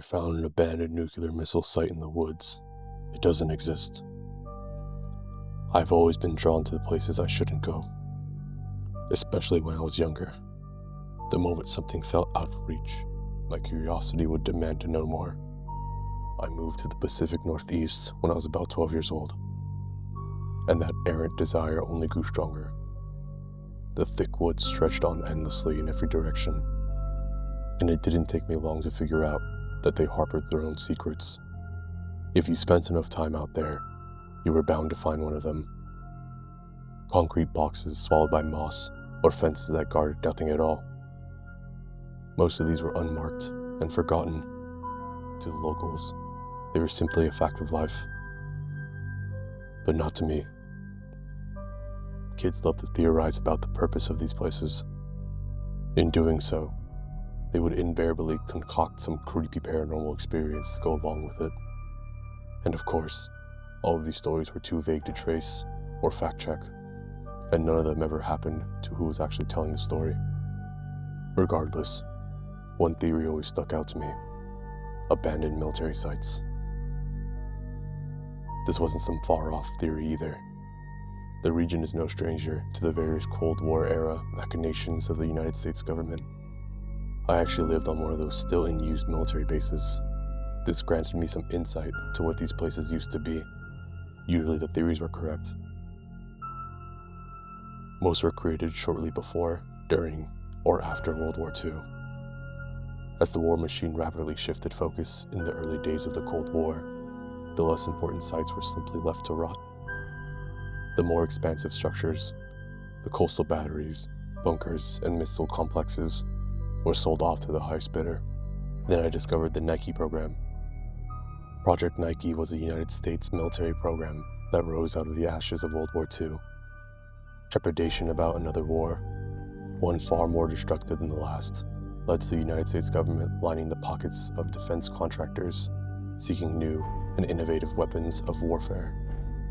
found an abandoned nuclear missile site in the woods. It doesn't exist. I've always been drawn to the places I shouldn't go, especially when I was younger. The moment something felt out of reach, my curiosity would demand to know more. I moved to the Pacific Northeast when I was about 12 years old, and that errant desire only grew stronger. The thick woods stretched on endlessly in every direction, and it didn't take me long to figure out that they harbored their own secrets. If you spent enough time out there, you were bound to find one of them. Concrete boxes swallowed by moss, or fences that guarded nothing at all. Most of these were unmarked and forgotten. To the locals, they were simply a fact of life. But not to me. Kids love to theorize about the purpose of these places. In doing so, they would invariably concoct some creepy paranormal experience to go along with it. And of course, all of these stories were too vague to trace or fact check, and none of them ever happened to who was actually telling the story. Regardless, one theory always stuck out to me: abandoned military sites. This wasn't some far-off theory either. The region is no stranger to the various Cold War era machinations of the United States government. I actually lived on one of those still in use military bases. This granted me some insight to what these places used to be. Usually the theories were correct. Most were created shortly before, during, or after World War II. As the war machine rapidly shifted focus in the early days of the Cold War, the less important sites were simply left to rot. The more expansive structures, the coastal batteries, bunkers, and missile complexes, were sold off to the highest bidder. Then I discovered the Nike program. Project Nike was a United States military program that rose out of the ashes of World War II. Trepidation about another war, one far more destructive than the last, led to the United States government lining the pockets of defense contractors, seeking new and innovative weapons of warfare.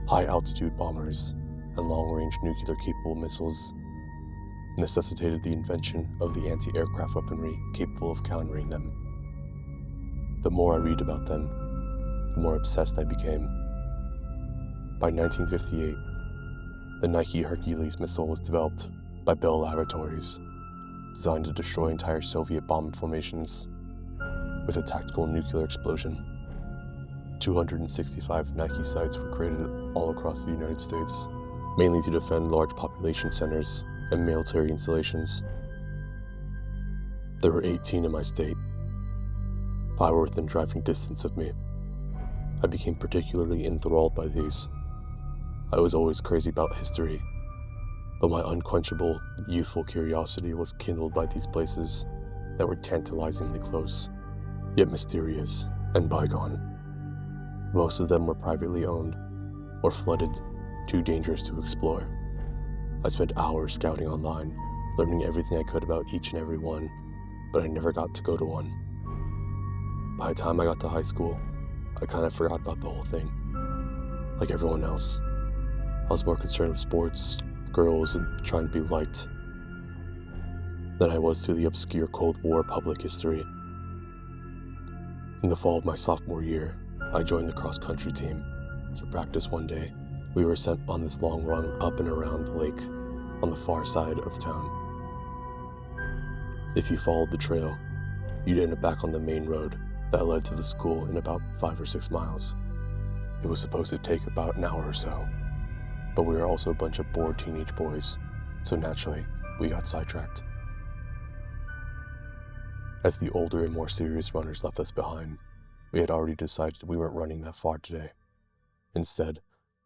High-altitude bombers and long-range nuclear-capable missiles necessitated the invention of the anti-aircraft weaponry capable of countering them. The more I read about them, the more obsessed I became. By 1958, the Nike Hercules missile was developed by Bell Laboratories, designed to destroy entire Soviet bomb formations with a tactical nuclear explosion. 265 Nike sites were created all across the United States, mainly to defend large population centers and military installations. There were 18 in my state, 5 were within driving distance of me. I became particularly enthralled by these. I was always crazy about history, but my unquenchable, youthful curiosity was kindled by these places that were tantalizingly close, yet mysterious and bygone. Most of them were privately owned or flooded, too dangerous to explore. I spent hours scouting online, learning everything I could about each and every one, but I never got to go to one. By the time I got to high school, I kind of forgot about the whole thing. Like everyone else, I was more concerned with sports, girls, and trying to be liked than I was to the obscure Cold War public history. In the fall of my sophomore year, I joined the cross-country team. For practice one day, we were sent on this long run up and around the lake on the far side of town. If you followed the trail, you'd end up back on the main road that led to the school in about 5 or 6 miles. It was supposed to take about an hour or so, but we were also a bunch of bored teenage boys, so naturally, we got sidetracked. As the older and more serious runners left us behind, we had already decided we weren't running that far today. Instead,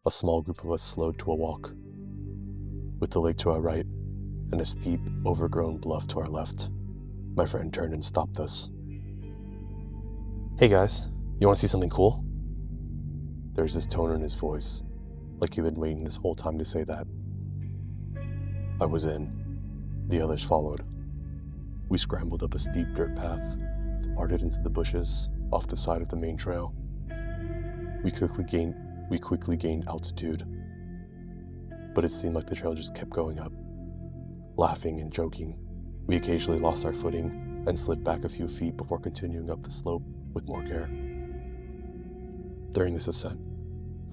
a small group of us slowed to a walk. With the lake to our right and a steep, overgrown bluff to our left, my friend turned and stopped us. "Hey guys, you want to see something cool?" There's this tone in his voice, like he'd been waiting this whole time to say that. I was in. The others followed. We scrambled up a steep dirt path, departed into the bushes off the side of the main trail. We quickly gained altitude, but it seemed like the trail just kept going up. Laughing and joking, we occasionally lost our footing and slid back a few feet before continuing up the slope with more care. During this ascent,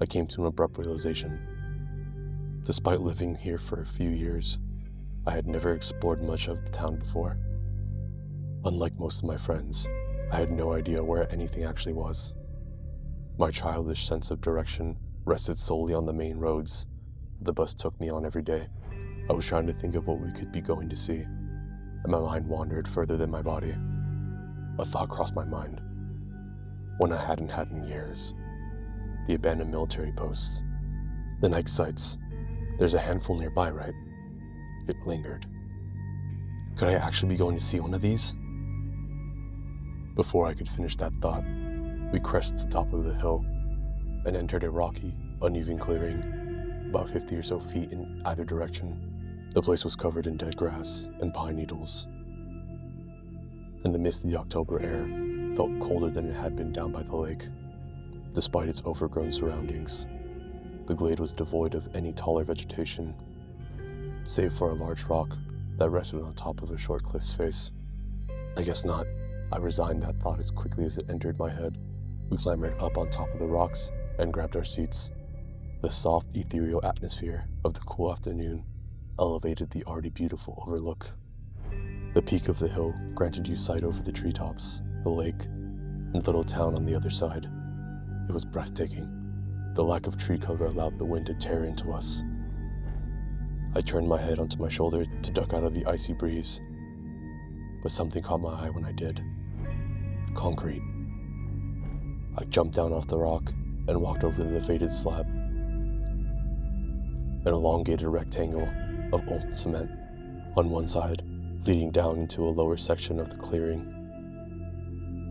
I came to an abrupt realization. Despite living here for a few years, I had never explored much of the town before. Unlike most of my friends, I had no idea where anything actually was. My childish sense of direction rested solely on the main roads the bus took me on every day. I was trying to think of what we could be going to see, and my mind wandered further than my body. A thought crossed my mind, one I hadn't had in years. The abandoned military posts. The Nike sites. There's a handful nearby, right? It lingered. Could I actually be going to see one of these? Before I could finish that thought, we crested the top of the hill and entered a rocky, uneven clearing, about 50 or so feet in either direction. The place was covered in dead grass and pine needles, and the misty October air felt colder than it had been down by the lake. Despite its overgrown surroundings, the glade was devoid of any taller vegetation, save for a large rock that rested on top of a short cliff's face. I guess not. I resigned that thought as quickly as it entered my head. We clambered up on top of the rocks and grabbed our seats. The soft, ethereal atmosphere of the cool afternoon elevated the already beautiful overlook. The peak of the hill granted you sight over the treetops, the lake, and the little town on the other side. It was breathtaking. The lack of tree cover allowed the wind to tear into us. I turned my head onto my shoulder to duck out of the icy breeze, but something caught my eye when I did. Concrete. I jumped down off the rock and walked over to the faded slab. An elongated rectangle of old cement on one side, leading down into a lower section of the clearing,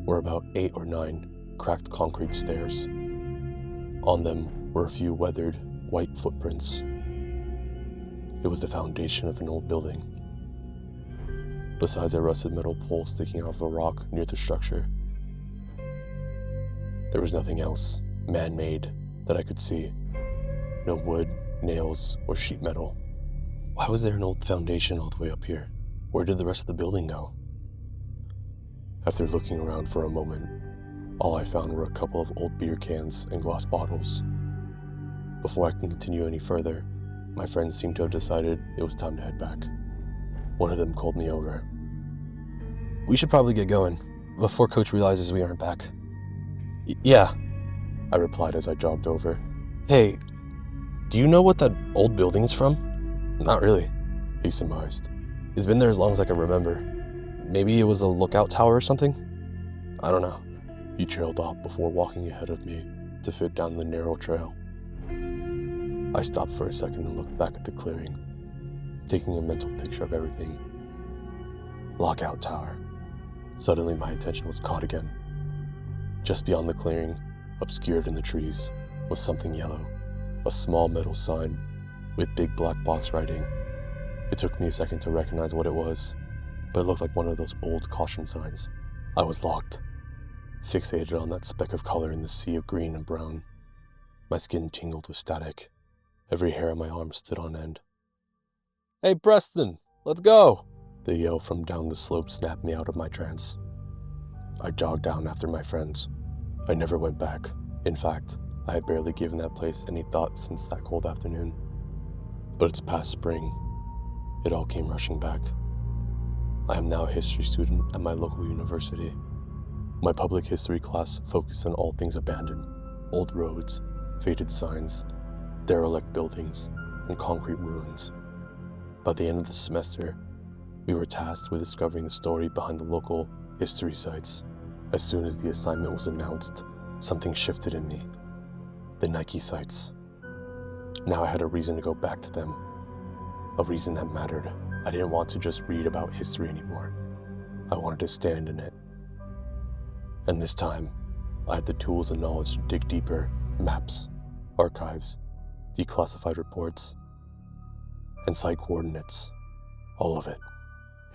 were about 8 or 9 cracked concrete stairs. On them were a few weathered, white footprints. It was the foundation of an old building. Besides a rusted metal pole sticking out of a rock near the structure, there was nothing else, man-made, that I could see. No wood, nails, or sheet metal. Why was there an old foundation all the way up here? Where did the rest of the building go? After looking around for a moment, all I found were a couple of old beer cans and glass bottles. Before I could continue any further, my friends seemed to have decided it was time to head back. One of them called me over. We should probably get going, before Coach realizes we aren't back. Yeah, I replied as I jogged over. Hey, do you know what that old building is from? Not really, he surmised. It's been there as long as I can remember. Maybe it was a lookout tower or something? I don't know. He trailed off before walking ahead of me to fit down the narrow trail. I stopped for a second and looked back at the clearing, taking a mental picture of everything. Lookout tower. Suddenly my attention was caught again. Just beyond the clearing, obscured in the trees, was something yellow, a small metal sign with big black box writing. It took me a second to recognize what it was, but it looked like one of those old caution signs. I was locked, fixated on that speck of color in the sea of green and brown. My skin tingled with static. Every hair on my arm stood on end. Hey Preston, let's go! The yell from down the slope snapped me out of my trance. I jogged down after my friends. I never went back. In fact, I had barely given that place any thought since that cold afternoon. But it's past spring. It all came rushing back. I am now a history student at my local university. My public history class focused on all things abandoned, old roads, faded signs, derelict buildings, and concrete ruins. By the end of the semester, we were tasked with discovering the story behind the local history sites. As soon as the assignment was announced, something shifted in me. The Nike sites. Now I had a reason to go back to them. A reason that mattered. I didn't want to just read about history anymore. I wanted to stand in it. And this time, I had the tools and knowledge to dig deeper. Maps, archives, declassified reports, and site coordinates. All of it.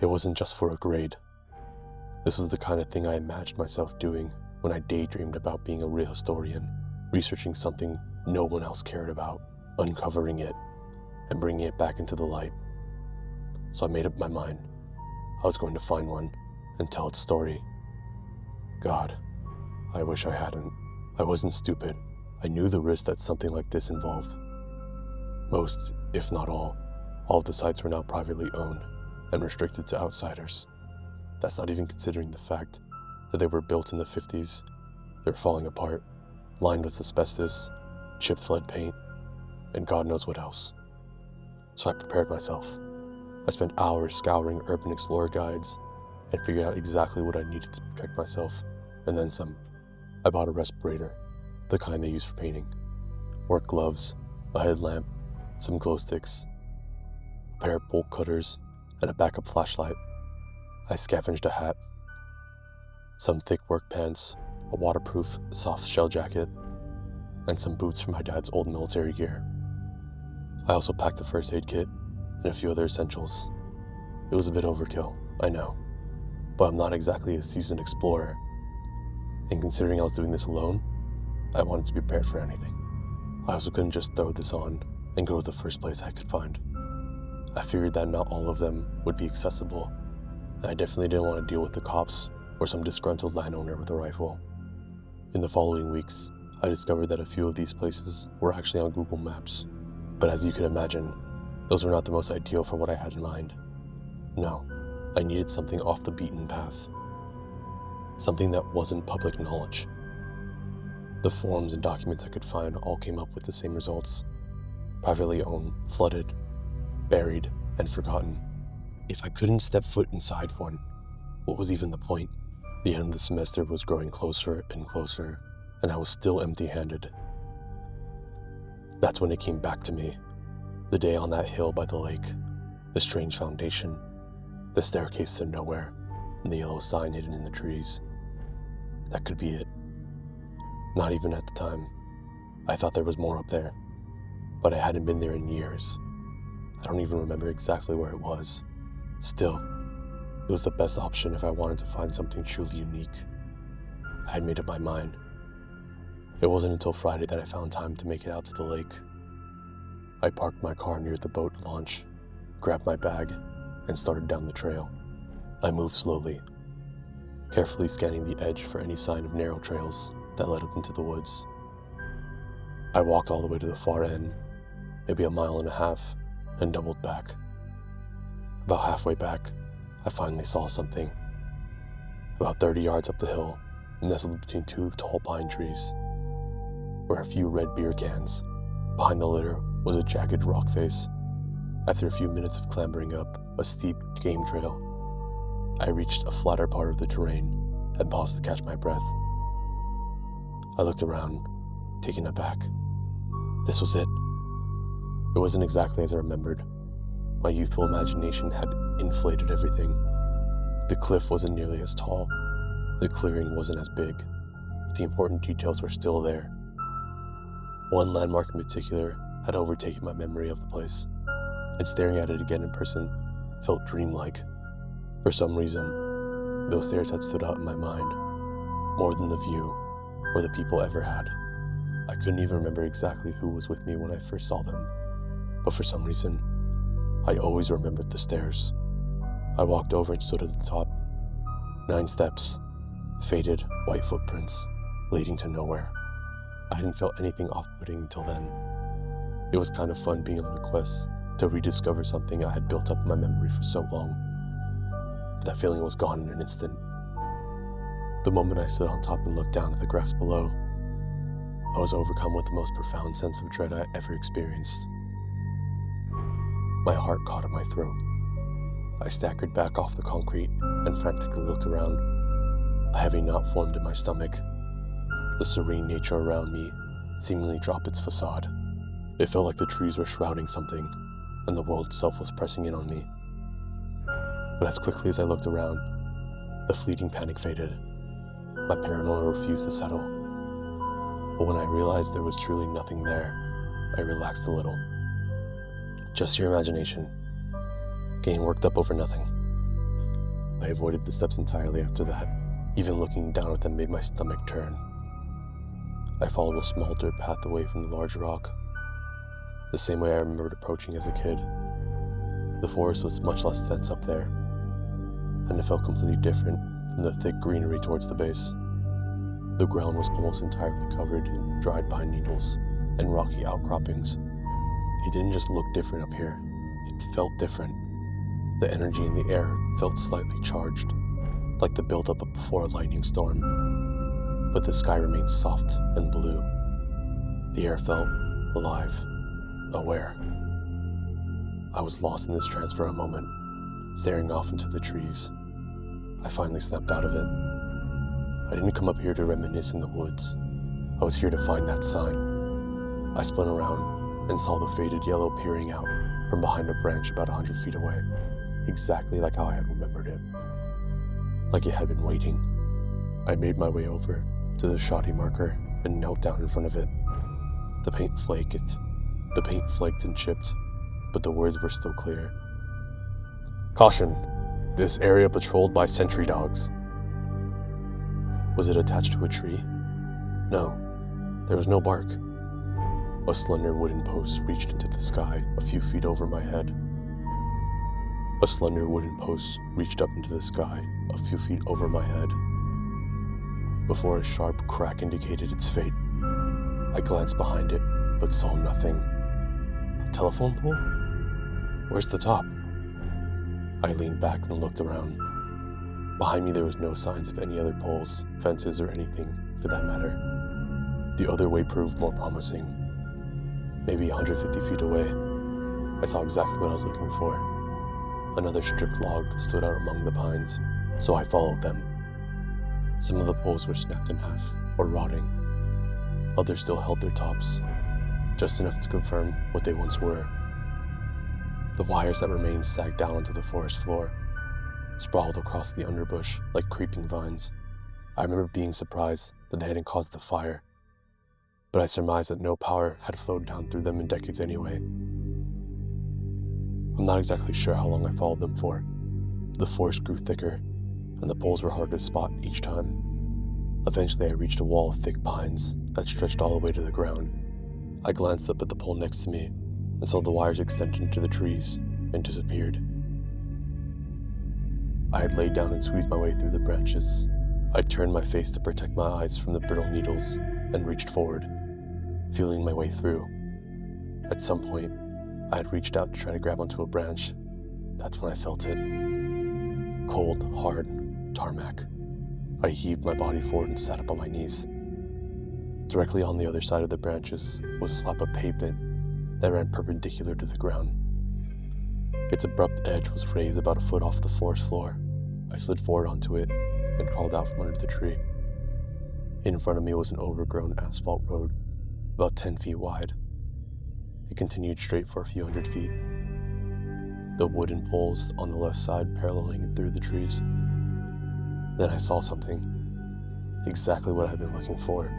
It wasn't just for a grade. This was the kind of thing I imagined myself doing when I daydreamed about being a real historian, researching something no one else cared about, uncovering it, and bringing it back into the light. So I made up my mind. I was going to find one and tell its story. God, I wish I hadn't. I wasn't stupid. I knew the risk that something like this involved. Most, if not all of the sites were now privately owned and restricted to outsiders. That's not even considering the fact that they were built in the 50s. They're falling apart, lined with asbestos, chipped lead paint, and God knows what else. So I prepared myself. I spent hours scouring urban explorer guides and figured out exactly what I needed to protect myself, and then some. I bought a respirator, the kind they use for painting, work gloves, a headlamp, some glow sticks, a pair of bolt cutters, and a backup flashlight. I scavenged a hat, some thick work pants, a waterproof soft shell jacket, and some boots from my dad's old military gear. I also packed a first aid kit and a few other essentials. It was a bit overkill, I know, but I'm not exactly a seasoned explorer, and considering I was doing this alone, I wanted to be prepared for anything. I also couldn't just throw this on and go to the first place I could find. I figured that not all of them would be accessible, and I definitely didn't want to deal with the cops or some disgruntled landowner with a rifle. In the following weeks, I discovered that a few of these places were actually on Google Maps, but as you can imagine, those were not the most ideal for what I had in mind. No, I needed something off the beaten path. Something that wasn't public knowledge. The forums and documents I could find all came up with the same results. Privately owned, flooded, buried, and forgotten. If I couldn't step foot inside one, what was even the point? The end of the semester was growing closer and closer, and I was still empty-handed. That's when it came back to me. The day on that hill by the lake, the strange foundation, the staircase to nowhere, and the yellow sign hidden in the trees. That could be it. Not even at the time. I thought there was more up there, but I hadn't been there in years. I don't even remember exactly where it was. Still, it was the best option if I wanted to find something truly unique. I had made up my mind. It wasn't until Friday that I found time to make it out to the lake. I parked my car near the boat launch, grabbed my bag, and started down the trail. I moved slowly, carefully scanning the edge for any sign of narrow trails that led up into the woods. I walked all the way to the far end, maybe 1.5 miles, and doubled back. About halfway back, I finally saw something. About 30 yards up the hill, nestled between 2 tall pine trees, were a few red beer cans. Behind the litter was a jagged rock face. After a few minutes of clambering up a steep game trail, I reached a flatter part of the terrain and paused to catch my breath. I looked around, taken aback. This was it. It wasn't exactly as I remembered. My youthful imagination had inflated everything. The cliff wasn't nearly as tall, the clearing wasn't as big, but the important details were still there. One landmark in particular had overtaken my memory of the place, and staring at it again in person felt dreamlike. For some reason, those stairs had stood out in my mind, more than the view or the people ever had. I couldn't even remember exactly who was with me when I first saw them, but for some reason, I always remembered the stairs. I walked over and stood at the top. 9 steps, faded white footprints, leading to nowhere. I hadn't felt anything off-putting until then. It was kind of fun being on a quest to rediscover something I had built up in my memory for so long. But that feeling was gone in an instant. The moment I stood on top and looked down at the grass below, I was overcome with the most profound sense of dread I ever experienced. My heart caught at my throat. I staggered back off the concrete and frantically looked around. A heavy knot formed in my stomach. The serene nature around me seemingly dropped its facade. It felt like the trees were shrouding something, and the world itself was pressing in on me. But as quickly as I looked around, the fleeting panic faded. My paranoia refused to settle. But when I realized there was truly nothing there, I relaxed a little. Just your imagination. Getting worked up over nothing. I avoided the steps entirely after that. Even looking down at them made my stomach turn. I followed a small dirt path away from the large rock, the same way I remembered approaching as a kid. The forest was much less dense up there, and it felt completely different from the thick greenery towards the base. The ground was almost entirely covered in dried pine needles and rocky outcroppings. It didn't just look different up here, it felt different. The energy in the air felt slightly charged, like the buildup before a lightning storm. But the sky remained soft and blue. The air felt alive, aware. I was lost in this trance for a moment, staring off into the trees. I finally snapped out of it. I didn't come up here to reminisce in the woods. I was here to find that sign. I spun around and saw the faded yellow peering out from behind a branch about 100 feet away, exactly like how I had remembered it. Like it had been waiting. I made my way over to the shoddy marker and knelt down in front of it. The paint flaked and chipped, but the words were still clear. Caution, this area patrolled by sentry dogs. Was it attached to a tree? No, there was no bark. A slender wooden post reached into the sky a few feet over my head. A slender wooden post reached up into the sky a few feet over my head. Before a sharp crack indicated its fate, I glanced behind it, but saw nothing. A telephone pole? Where's the top? I leaned back and looked around. Behind me there was no signs of any other poles, fences, or anything for that matter. The other way proved more promising. Maybe 150 feet away, I saw exactly what I was looking for. Another stripped log stood out among the pines, so I followed them. Some of the poles were snapped in half or rotting. Others still held their tops, just enough to confirm what they once were. The wires that remained sagged down onto the forest floor, sprawled across the underbush like creeping vines. I remember being surprised that they hadn't caused the fire, but I surmised that no power had flowed down through them in decades anyway. I'm not exactly sure how long I followed them for. The forest grew thicker, and the poles were hard to spot each time. Eventually I reached a wall of thick pines that stretched all the way to the ground. I glanced up at the pole next to me and saw the wires extended into the trees and disappeared. I had laid down and squeezed my way through the branches. I turned my face to protect my eyes from the brittle needles and reached forward, feeling my way through. At some point, I had reached out to try to grab onto a branch. That's when I felt it. Cold, hard tarmac. I heaved my body forward and sat up on my knees. Directly on the other side of the branches was a slab of pavement that ran perpendicular to the ground. Its abrupt edge was raised about a foot off the forest floor. I slid forward onto it and crawled out from under the tree. In front of me was an overgrown asphalt road, about 10 feet wide. It continued straight for a few hundred feet, the wooden poles on the left side paralleling through the trees. Then I saw something, exactly what I had been looking for.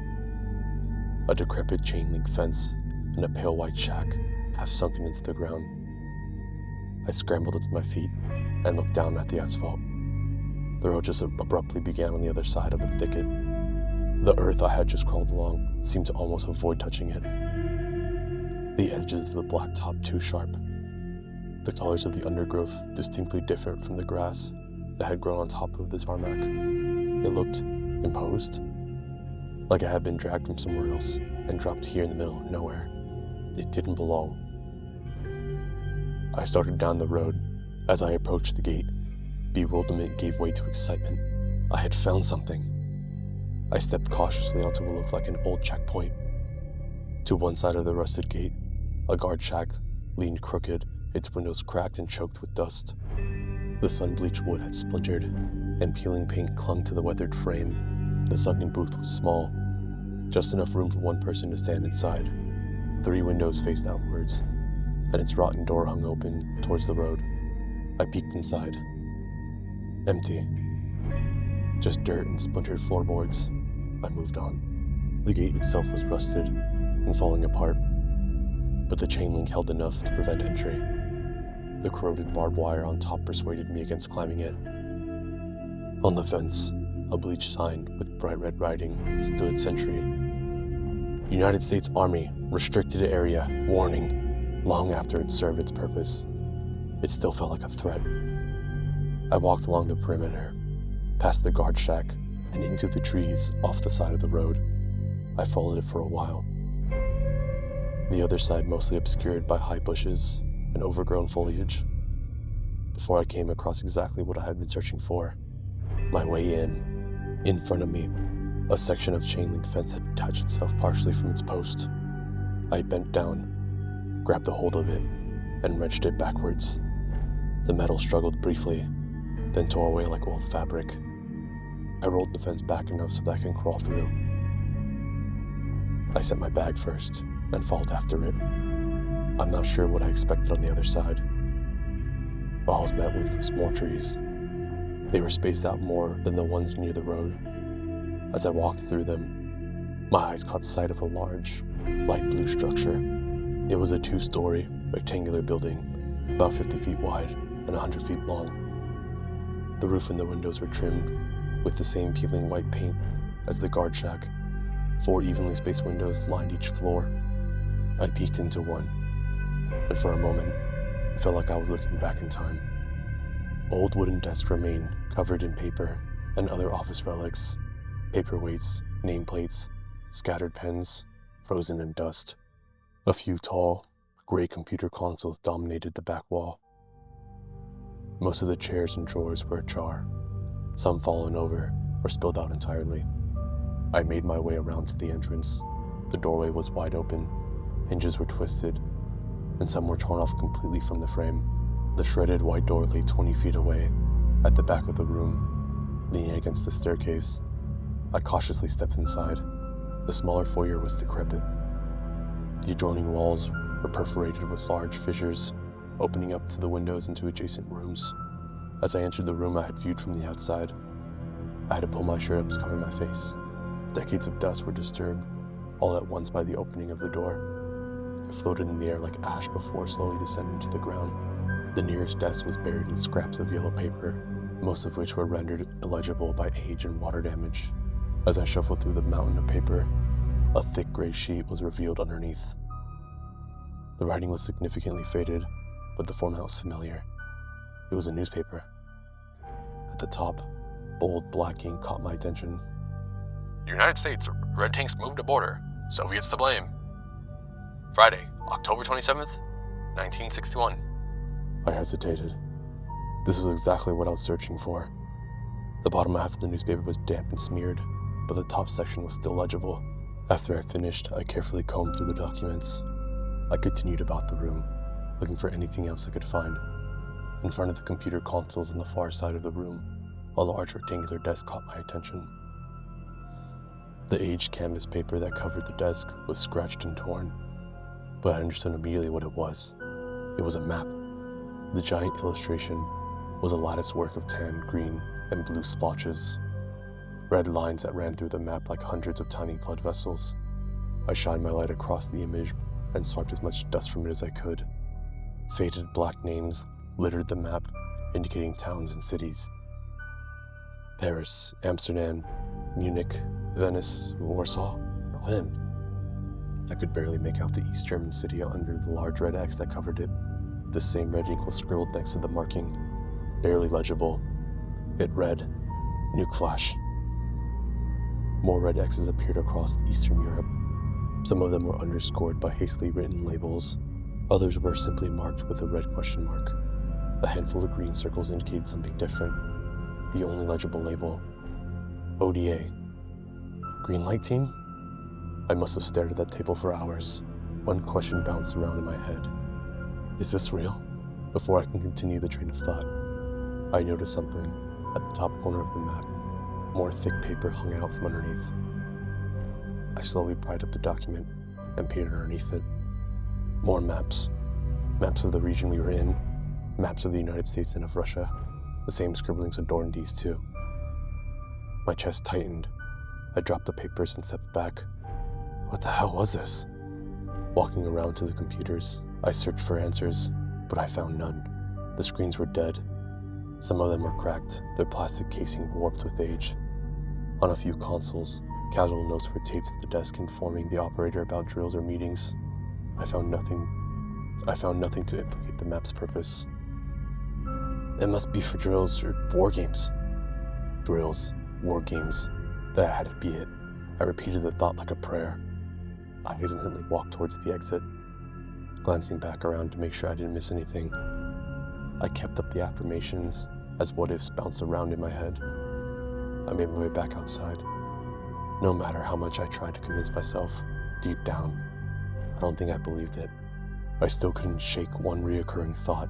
A decrepit chain-link fence and a pale white shack half sunken into the ground. I scrambled to my feet and looked down at the asphalt. The road just abruptly began on the other side of a thicket. The earth I had just crawled along seemed to almost avoid touching it. The edges of the blacktop too sharp. The colors of the undergrowth distinctly different from the grass that had grown on top of the tarmac. It looked imposed, like it had been dragged from somewhere else and dropped here in the middle of nowhere. It didn't belong. I started down the road. As I approached the gate, bewilderment gave way to excitement. I had found something. I stepped cautiously onto what looked like an old checkpoint. To one side of the rusted gate, a guard shack leaned crooked, its windows cracked and choked with dust. The sun-bleached wood had splintered, and peeling paint clung to the weathered frame. The sunken booth was small, just enough room for one person to stand inside. 3 windows faced outwards, and its rotten door hung open towards the road. I peeked inside. Empty. Just dirt and splintered floorboards. I moved on. The gate itself was rusted and falling apart, but the chain link held enough to prevent entry. The corroded barbed wire on top persuaded me against climbing it. On the fence, a bleached sign with bright red writing stood sentry. United States Army, restricted area, warning. Long after it served its purpose, it still felt like a threat. I walked along the perimeter, past the guard shack, and into the trees off the side of the road. I followed it for a while. The other side mostly obscured by high bushes and overgrown foliage, before I came across exactly what I had been searching for. My way in front of me, a section of chain link fence had detached itself partially from its post. I bent down, grabbed a hold of it, and wrenched it backwards. The metal struggled briefly, then tore away like old fabric. I rolled the fence back enough so that I can crawl through. I set my bag first, and followed after it. I'm not sure what I expected on the other side. I was met with more trees. They were spaced out more than the ones near the road. As I walked through them, my eyes caught sight of a large, light blue structure. It was a 2-story, rectangular building, about 50 feet wide and 100 feet long. The roof and the windows were trimmed with the same peeling white paint as the guard shack. 4 evenly spaced windows lined each floor. I peeked into one, and for a moment, it felt like I was looking back in time. Old wooden desks remained covered in paper and other office relics, paperweights, nameplates, scattered pens, frozen in dust. A few tall, gray computer consoles dominated the back wall. Most of the chairs and drawers were ajar, some fallen over or spilled out entirely. I made my way around to the entrance. The doorway was wide open, hinges were twisted, and some were torn off completely from the frame. The shredded white door lay 20 feet away, at the back of the room, leaning against the staircase. I cautiously stepped inside. The smaller foyer was decrepit. The adjoining walls were perforated with large fissures, opening up to the windows into adjacent rooms. As I entered the room I had viewed from the outside, I had to pull my shirt up to cover my face. Decades of dust were disturbed, all at once by the opening of the door. It floated in the air like ash before slowly descending to the ground. The nearest desk was buried in scraps of yellow paper, most of which were rendered illegible by age and water damage. As I shuffled through the mountain of paper, a thick gray sheet was revealed underneath. The writing was significantly faded, but the format was familiar. It was a newspaper. At the top, bold black ink caught my attention. United States, red tanks moved to border. Soviets to blame. Friday, October 27th, 1961. I hesitated. This was exactly what I was searching for. The bottom half of the newspaper was damp and smeared, but the top section was still legible. After I finished, I carefully combed through the documents. I continued about the room, looking for anything else I could find. In front of the computer consoles on the far side of the room, a large rectangular desk caught my attention. The aged canvas paper that covered the desk was scratched and torn, but I understood immediately what it was. It was a map. The giant illustration was a lattice work of tan, green, and blue splotches. Red lines that ran through the map like hundreds of tiny blood vessels. I shined my light across the image and swiped as much dust from it as I could. Faded black names littered the map, indicating towns and cities. Paris, Amsterdam, Munich, Venice, Warsaw, Berlin. I could barely make out the East German city under the large red X that covered it. The same red ink was scribbled next to the marking, barely legible. It read, "Nuke flash." More red X's appeared across Eastern Europe. Some of them were underscored by hastily written labels. Others were simply marked with a red question mark. A handful of green circles indicated something different. The only legible label, ODA. Green light team? I must have stared at that table for hours. One question bounced around in my head. Is this real? Before I can continue the train of thought, I noticed something at the top corner of the map. More thick paper hung out from underneath. I slowly pried up the document and peered underneath it. More maps. Maps of the region we were in. Maps of the United States and of Russia. The same scribblings adorned these too. My chest tightened. I dropped the papers and stepped back. What the hell was this? Walking around to the computers, I searched for answers, but I found none. The screens were dead. Some of them were cracked, their plastic casing warped with age. On a few consoles, casual notes were taped to the desk informing the operator about drills or meetings. I found nothing to implicate the map's purpose. It must be for drills or war games. Drills, war games. That had to be it. I repeated the thought like a prayer. I hesitantly walked towards the exit, glancing back around to make sure I didn't miss anything. I kept up the affirmations as what-ifs bounced around in my head. I made my way back outside. No matter how much I tried to convince myself, deep down, I don't think I believed it. I still couldn't shake one reoccurring thought.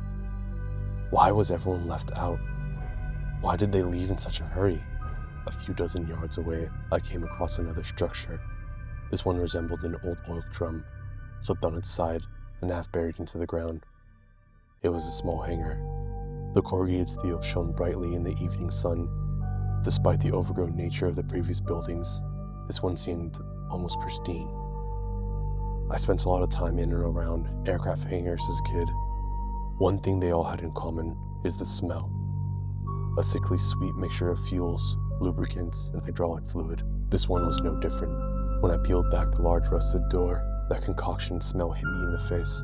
Why was everyone left out? Why did they leave in such a hurry? A few dozen yards away, I came across another structure. This one resembled an old oil drum, flipped on its side and half buried into the ground. It was a small hangar. The corrugated steel shone brightly in the evening sun. Despite the overgrown nature of the previous buildings, this one seemed almost pristine. I spent a lot of time in and around aircraft hangars as a kid. One thing they all had in common is the smell. A sickly sweet mixture of fuels, lubricants, and hydraulic fluid. This one was no different. When I peeled back the large rusted door, that concoction smell hit me in the face.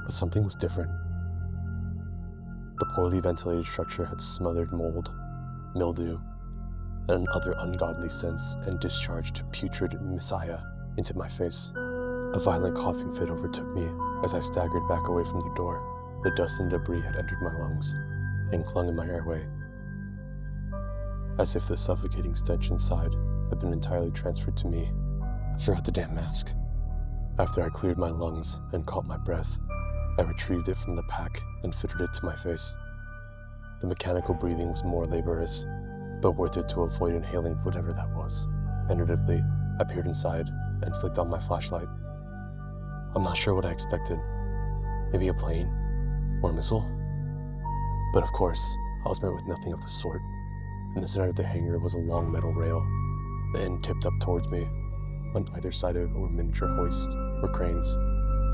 But something was different. The poorly ventilated structure had smothered mold, mildew, and other ungodly scents and discharged putrid messiah into my face. A violent coughing fit overtook me as I staggered back away from the door. The dust and debris had entered my lungs and clung in my airway, as if the suffocating stench inside had been entirely transferred to me. I forgot the damn mask. After I cleared my lungs and caught my breath, I retrieved it from the pack and fitted it to my face. The mechanical breathing was more laborious, but worth it to avoid inhaling whatever that was. Tentatively, I peered inside and flicked on my flashlight. I'm not sure what I expected. Maybe a plane or a missile? But of course, I was met with nothing of the sort. In the center of the hangar was a long metal rail. The end tipped up towards me. On either side of it were miniature hoists or cranes,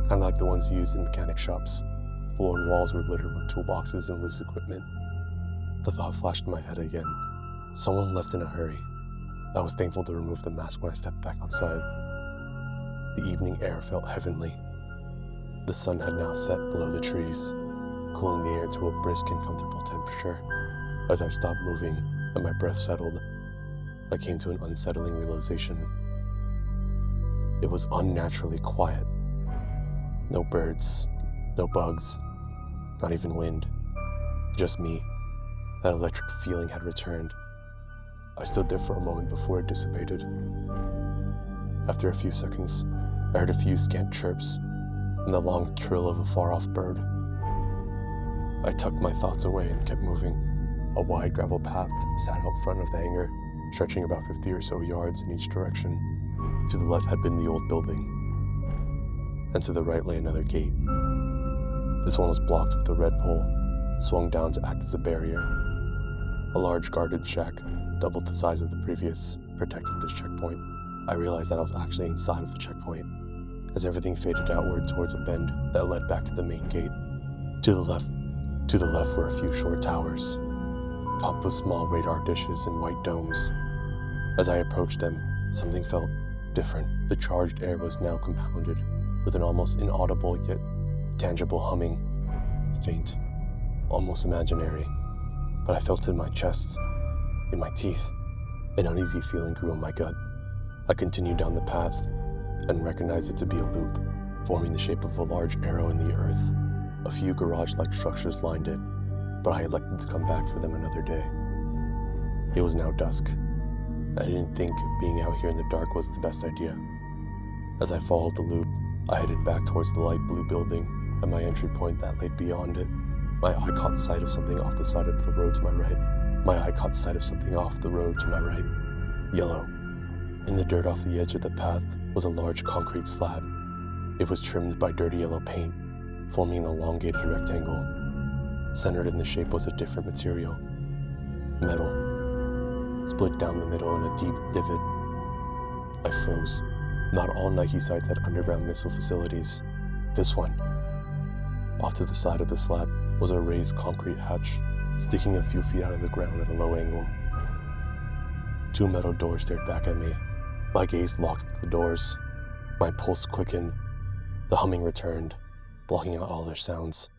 kind of like the ones used in mechanic shops. The floor and walls were littered with toolboxes and loose equipment. The thought flashed in my head again. Someone left in a hurry. I was thankful to remove the mask when I stepped back outside. The evening air felt heavenly. The sun had now set below the trees, cooling the air to a brisk and comfortable temperature. As I stopped moving and my breath settled, I came to an unsettling realization. It was unnaturally quiet. No birds, no bugs, not even wind. Just me. That electric feeling had returned. I stood there for a moment before it dissipated. After a few seconds, I heard a few scant chirps and the long trill of a far-off bird. I tucked my thoughts away and kept moving. A wide gravel path sat out front of the hangar, stretching about 50 or so yards in each direction. To the left had been the old building, and to the right lay another gate. This one was blocked with a red pole, swung down to act as a barrier. A large guarded shack, double the size of the previous, protected this checkpoint. I realized that I was actually inside of the checkpoint, as everything faded outward towards a bend that led back to the main gate. To the left were a few short towers, topped with small radar dishes and white domes. As I approached them, something felt different. The charged air was now compounded with an almost inaudible yet tangible humming, faint, almost imaginary, but I felt it in my chest, in my teeth. An uneasy feeling grew in my gut. I continued down the path and recognized it to be a loop, forming the shape of a large arrow in the earth. A few garage-like structures lined it, but I elected to come back for them another day. It was now dusk. I didn't think being out here in the dark was the best idea. As I followed the loop, I headed back towards the light blue building. At my entry point that lay beyond it, my eye caught sight of something off the side of the road to my right. Yellow. In the dirt off the edge of the path was a large concrete slab. It was trimmed by dirty yellow paint, forming an elongated rectangle. Centered in the shape was a different material. Metal. Split down the middle in a deep divot. I froze. Not all Nike sites had underground missile facilities. This one. Off to the side of the slab was a raised concrete hatch, sticking a few feet out of the ground at a low angle. Two metal doors stared back at me. My gaze locked with the doors. My pulse quickened. The humming returned, blocking out all other sounds.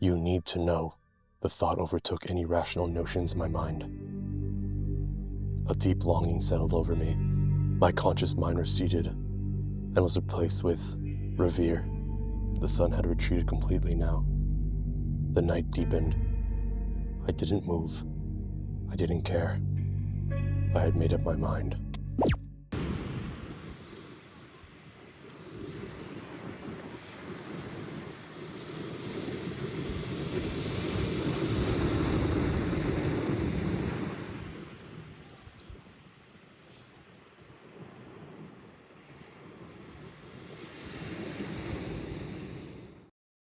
You need to know. The thought overtook any rational notions in my mind. A deep longing settled over me. My conscious mind receded and was replaced with revere. The sun had retreated completely now. The night deepened. I didn't move. I didn't care. I had made up my mind.